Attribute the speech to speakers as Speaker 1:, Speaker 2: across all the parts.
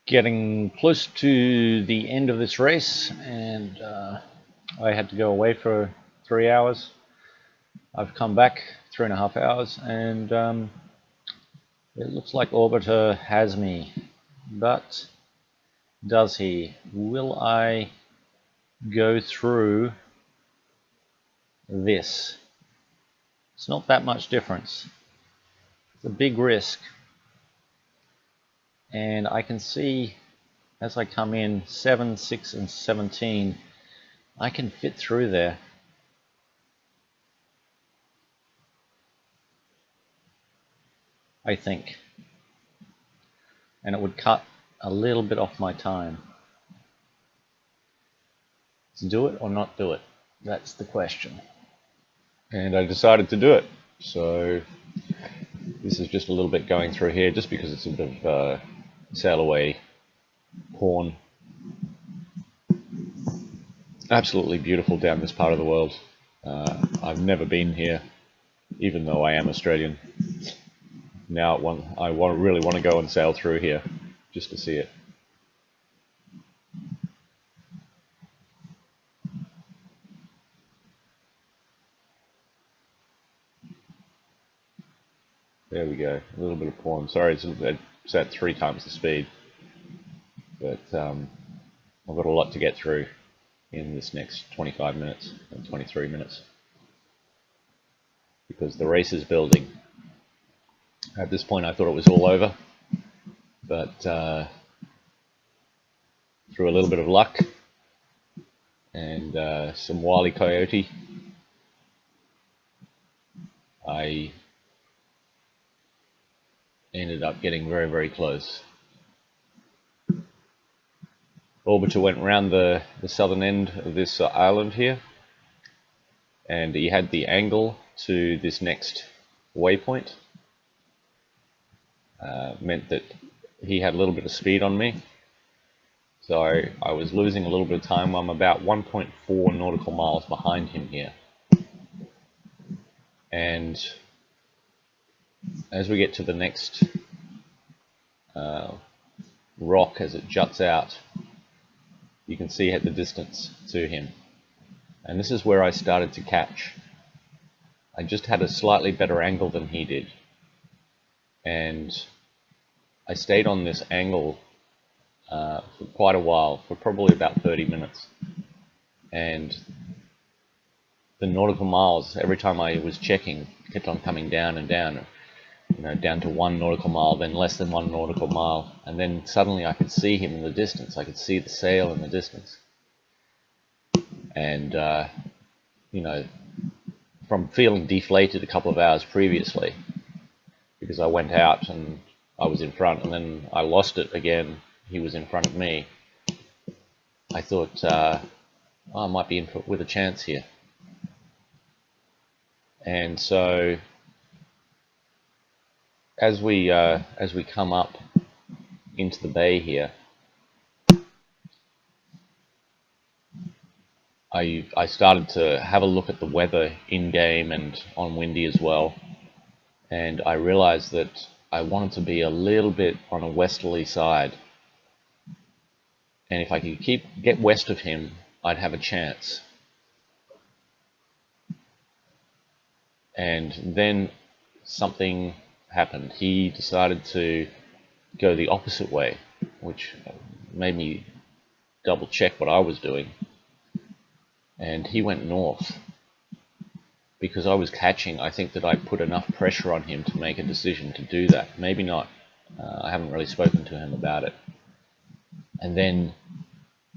Speaker 1: Getting close to the end of this race, and I had to go away for 3 hours. I've come back 3.5 hours, and it looks like Orbiter has me. But does he? Will I go through this? It's not that much difference. It's a big risk. And I can see as I come in 7, 6, and 17, I can fit through there. I think. And it would cut a little bit off my time. To do it or not do it? That's the question. And I decided to do it. So this is just a little bit going through here, just because it's a bit of Sailaway horn. Absolutely beautiful down this part of the world. I've never been here, even though I am Australian. Now I really want to go and sail through here just to see it. There we go, a little bit of porn. Sorry, it's at 3 times the speed, but I've got a lot to get through in this next 25 minutes and 23 minutes because the race is building. At this point I thought it was all over, but through a little bit of luck and some wily coyote, I ended up getting very, very close. Orbiter went around the southern end of this island here, and he had the angle to this next waypoint. Meant that he had a little bit of speed on me, so I was losing a little bit of time. I'm about 1.4 nautical miles behind him here, and as we get to the next rock as it juts out, you can see at the distance to him, and this is where I started to catch. I just had a slightly better angle than he did, and I stayed on this angle for quite a while, for probably about 30 minutes, and the nautical miles, every time I was checking, kept on coming down and down, down to 1 nautical mile, then less than 1 nautical mile, and then suddenly I could see him in the distance. I could see the sail in the distance, and from feeling deflated a couple of hours previously, because I went out and I was in front, and then I lost it again, he was in front of me, I thought, I might be in with a chance here. And so as we come up into the bay here, I started to have a look at the weather in game and on windy as well, and I realized that I wanted to be a little bit on a westerly side, and if I could get west of him, I'd have a chance. And then something happened. He decided to go the opposite way, which made me double check what I was doing, and he went north. Because I was catching, I think that I put enough pressure on him to make a decision to do that. Maybe not. I haven't really spoken to him about it. And then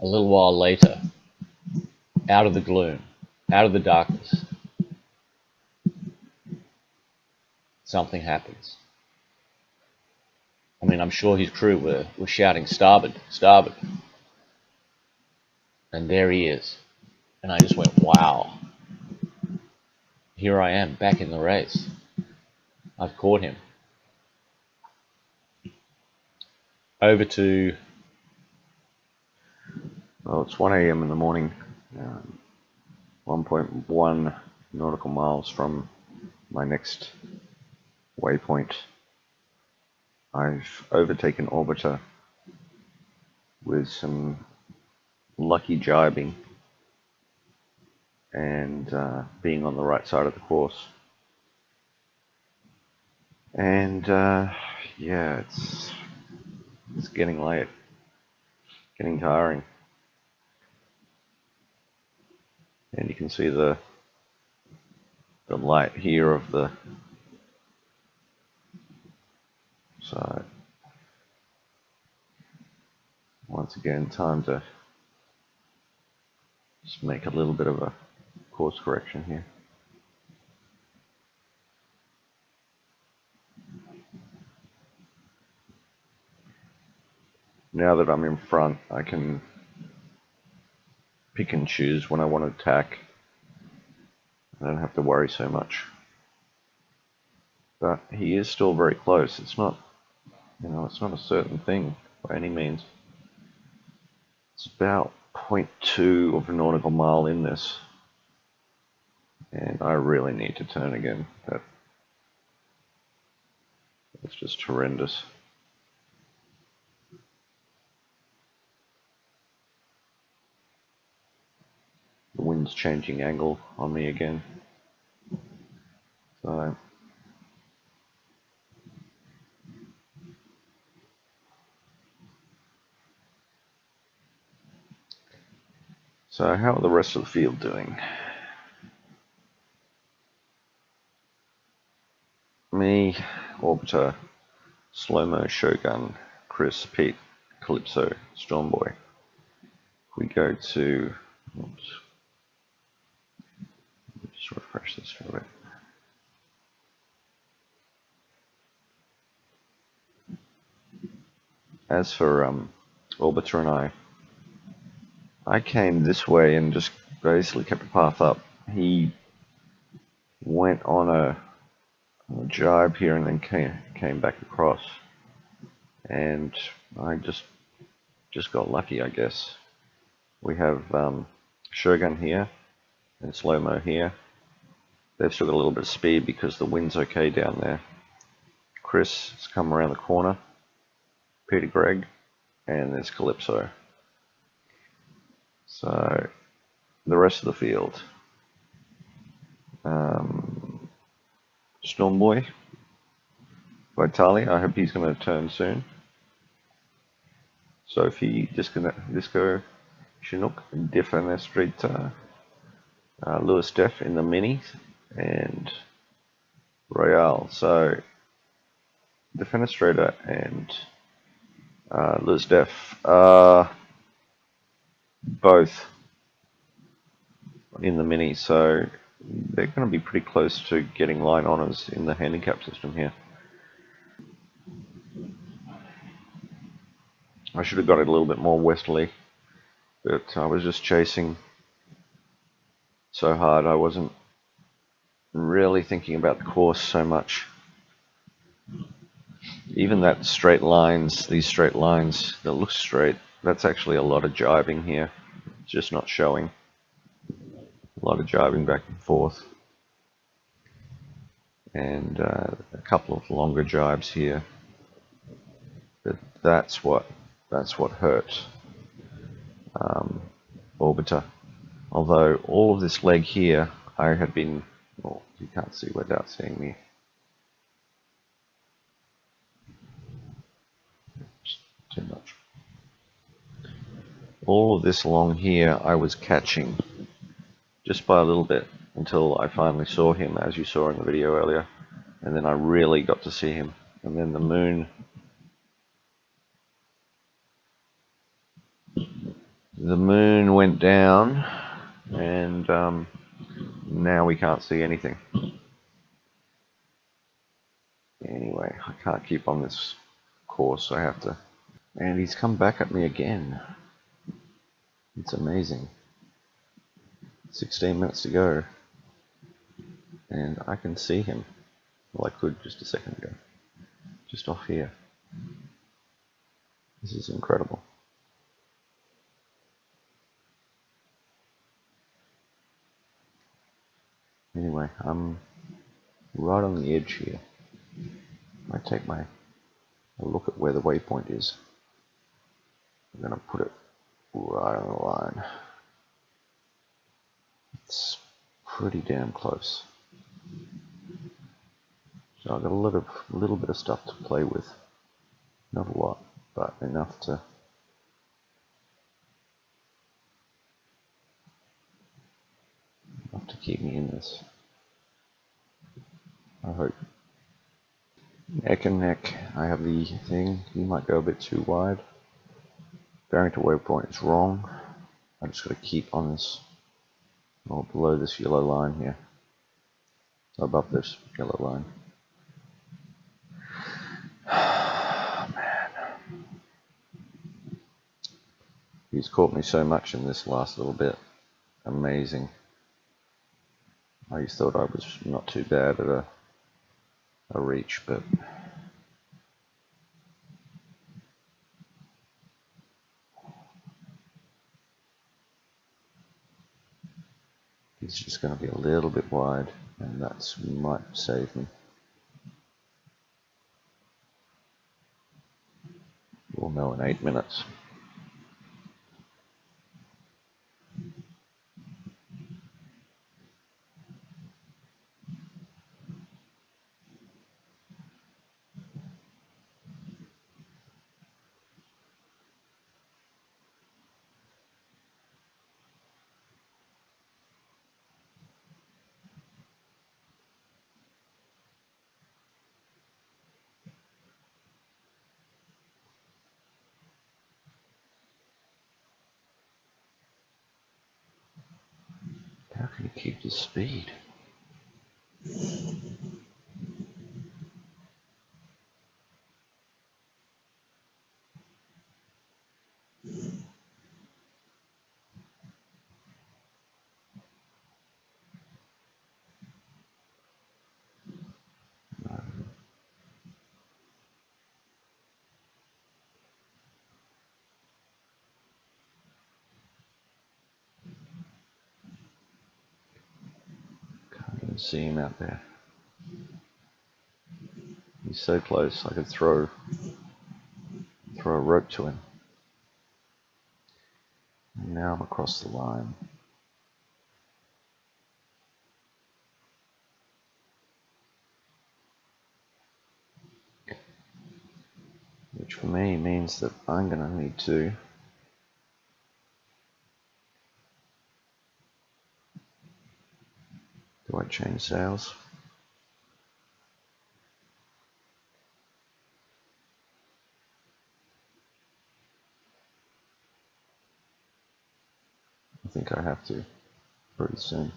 Speaker 1: a little while later, out of the gloom, out of the darkness, something happens. I mean, I'm sure his crew were shouting, "Starboard, starboard." And there he is. And I just went, wow. Here I am, back in the race. I've caught him. Over to, well, it's 1 a.m. in the morning, 1.1 nautical miles from my next waypoint. I've overtaken Orbiter with some lucky jibing and being on the right side of the course. And yeah, it's getting late, getting tiring. And you can see the light here of the so once again, time to just make a little bit of a course correction here. Now that I'm in front, I can pick and choose when I want to attack. I don't have to worry so much. But he is still very close. It's not, it's not a certain thing by any means. It's about 0.2 of a nautical mile in this. And I really need to turn again. That's just horrendous. The wind's changing angle on me again. So how are the rest of the field doing? Me, Orbiter, Slow-Mo, Shogun, Chris, Pete, Calypso, Stormboy. We go to, oops, just refresh this for a bit. As for Orbiter and I came this way and just basically kept a path up. He went on a jibe here and then came back across, and I just got lucky, I guess. We have Shogun here and Slow-Mo here. They've still got a little bit of speed because the wind's okay down there. Chris has come around the corner, Peter Gregg, and there's Calypso. So the rest of the field, Stormboy, Vitali, I hope he's going to turn soon. Sophie, Disco, Chinook, Defenestrita, Lewis Def in the mini, and Royale. So Defenestrator and Lewis Def are both in the mini, so they're going to be pretty close to getting line honours in the handicap system here. I should have got it a little bit more westerly, but I was just chasing so hard. I wasn't really thinking about the course so much. Even that straight lines, these straight lines that look straight, that's actually a lot of jibing here. It's just not showing. A lot of jibing back and forth. And a couple of longer jibes here. But that's what hurt Orbiter. Although all of this leg here, I had been, well, you can't see without seeing me. Just too much. All of this along here, I was catching just by a little bit until I finally saw him, as you saw in the video earlier, and then I really got to see him. And then the moon went down, and now we can't see anything. Anyway, I can't keep on this course, I have to. And he's come back at me again. It's amazing. 16 minutes to go, and I can see him. Well, I could just a second ago, just off here. This is incredible. Anyway, I'm right on the edge here. I take a look at where the waypoint is. I'm going to put it right on the line. It's pretty damn close. So I've got a little bit of stuff to play with. Not a lot, but enough to keep me in this. I hope. Neck and neck, I have the thing. You might go a bit too wide. Bearing to waypoint is wrong. I just got to keep on this, or below this yellow line here. Above this yellow line. Man. He's caught me so much in this last little bit. Amazing. I just thought I was not too bad at a reach, but he's just going to be a little bit wide, and that might save me. We'll know in 8 minutes. How can you keep the speed? Can't even see him out there. He's so close, I could throw a rope to him. And now I'm across the line. Which for me means that I'm going to need to do I change sails? I think I have to pretty soon.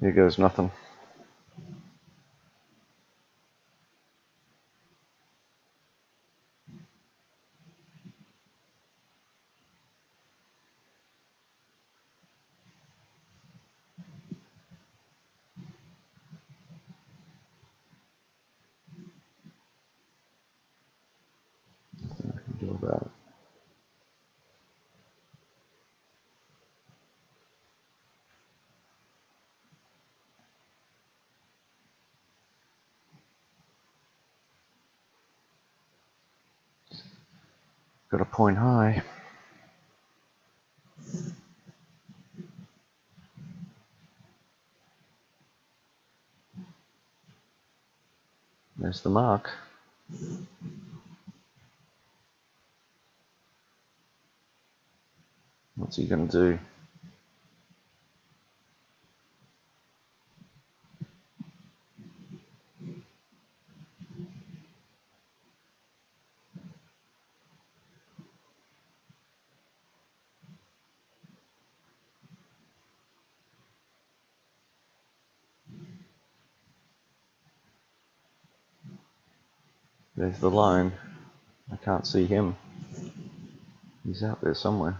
Speaker 1: Here goes nothing. Nothing I can do about it. Got a point high. There's the mark. What's he going to do? There's the line. I Can't see him. He's out there somewhere.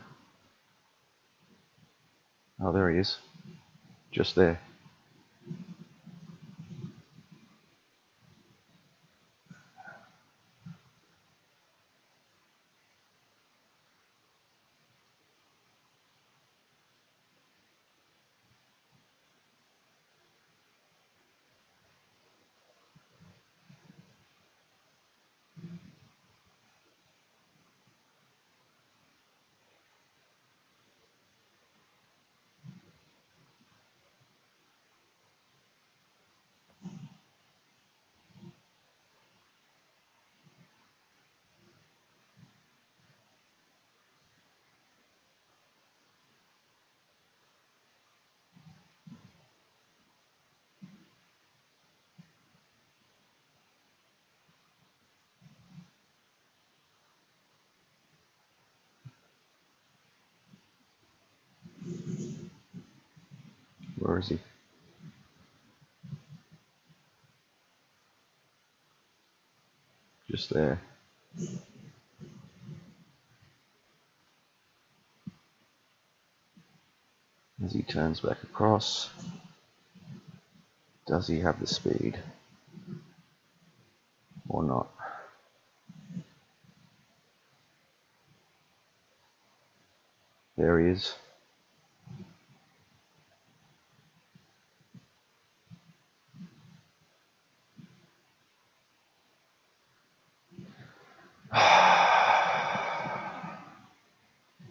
Speaker 1: Oh, there he is. Just there. Where is he? Just there. As he turns back across, does he have the speed or not? There he is.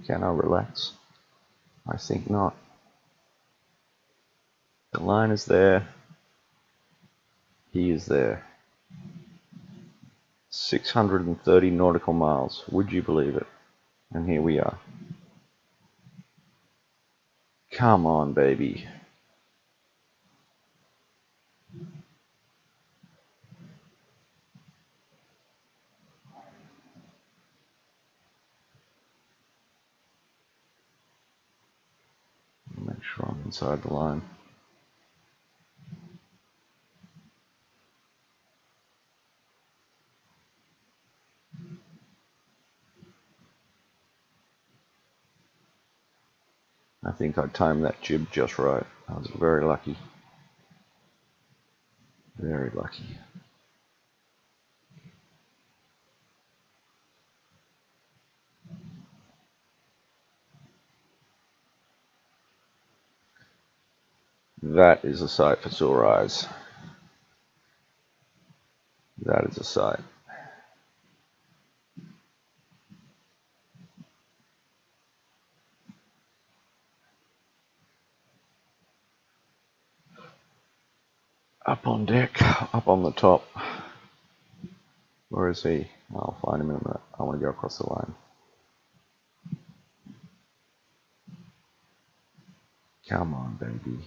Speaker 1: Can I relax? I think not. The line is there. He is there. 630 nautical miles. Would you believe it? And here we are. Come on, baby. Make sure I'm inside the line. I think I timed that jib just right. I was very lucky. Very lucky. That is a sight for sore eyes. That is a sight. Up on deck, up on the top. Where is he? I'll find him in a minute. I want to go across the line. Come on, baby.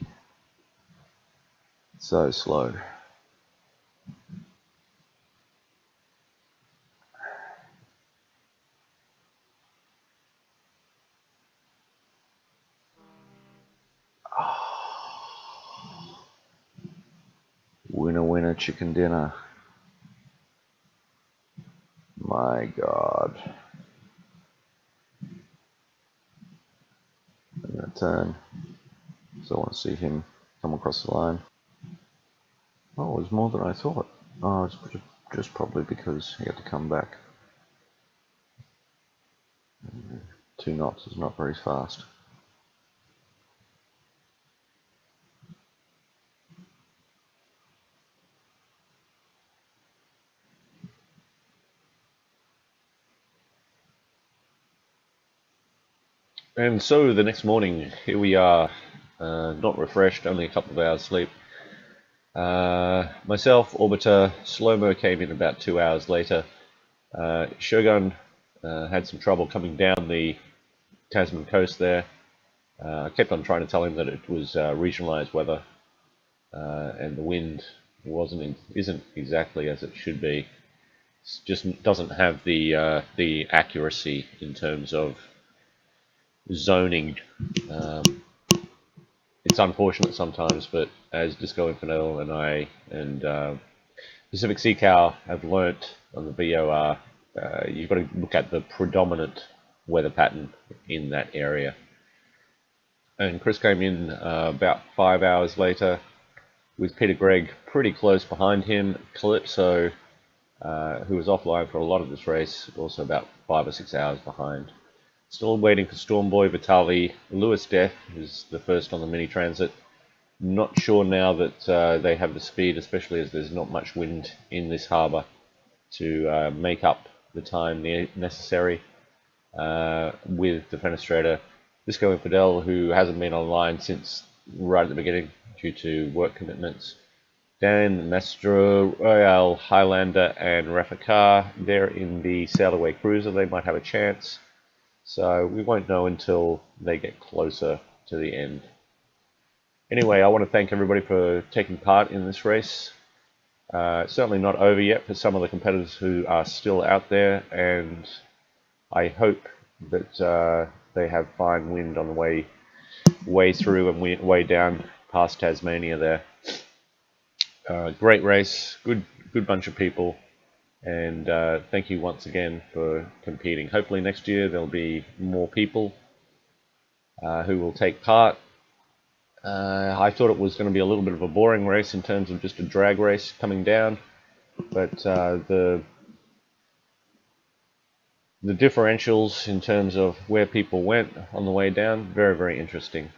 Speaker 1: So slow. Winner, winner, chicken dinner. My God. I'm going to turn. So I want to see him come across the line. Oh, it was more than I thought. Oh, it's just probably because he had to come back. 2 knots is not very fast. And so the next morning, here we are, not refreshed, only a couple of hours sleep. Myself, Orbiter, Slow-Mo came in about 2 hours later. Shogun had some trouble coming down the Tasman coast there. I kept on trying to tell him that it was regionalized weather, and the wind isn't exactly as it should be. It just doesn't have the accuracy in terms of zoning. It's unfortunate sometimes, but as Disco Infinito and I and Pacific Sea Cow have learnt on the VOR, you've got to look at the predominant weather pattern in that area. And Chris came in about 5 hours later with Peter Gregg pretty close behind him. Calypso, who was offline for a lot of this race, also about 5 or 6 hours behind. Still waiting for Stormboy, Vitali, Lewis Death, who's the first on the mini transit. Not sure now that they have the speed, especially as there's not much wind in this harbour, to make up the time necessary with the Fenestrator. Disco Infidel, who hasn't been online since right at the beginning due to work commitments. Dan, Mastro, Royale, Highlander, and Rafakar, they're in the Sailaway Cruiser. They might have a chance. So we won't know until they get closer to the end. Anyway, I want to thank everybody for taking part in this race. Certainly not over yet for some of the competitors who are still out there, and I hope that they have fine wind on the way through and way down past Tasmania there. Great race, good bunch of people, and thank you once again for competing. Hopefully next year there'll be more people who will take part. I thought it was going to be a little bit of a boring race in terms of just a drag race coming down, but the differentials in terms of where people went on the way down, very, very interesting.